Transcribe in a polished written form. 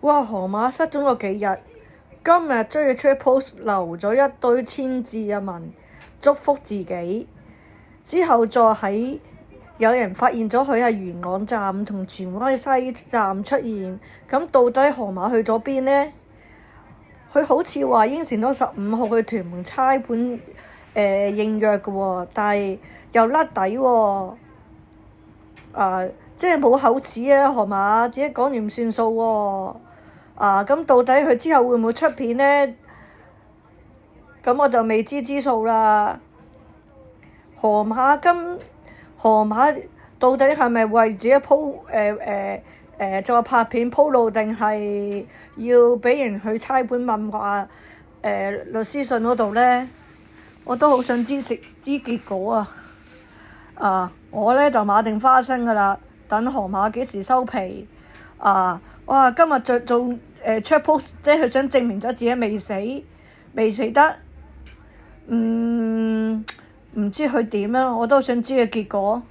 哇！河馬失蹤咗幾日，今日追佢出 post 留咗一堆千字嘅文，祝福自己。之後再喺有人發現咗佢喺元朗站同荃灣西站出現，咁到底河馬去咗邊呢？佢好似話應承咗15號去屯門差館應約嘅喎，但係又甩底喎。即係冇口齒啊！河馬自己講完唔算數喎。咁到底佢之後會唔會出片呢？咁我就未知之數啦。河馬到底係咪為自己鋪再拍片鋪路，定係要俾人去差館問話律師信嗰度呢？我都好想知結果啊！我呢就買定花生㗎啦，等河馬幾時收皮哇！今日仲出 post， 即係佢想證明咗自己未死得。唔知佢點啊！我都想知嘅結果。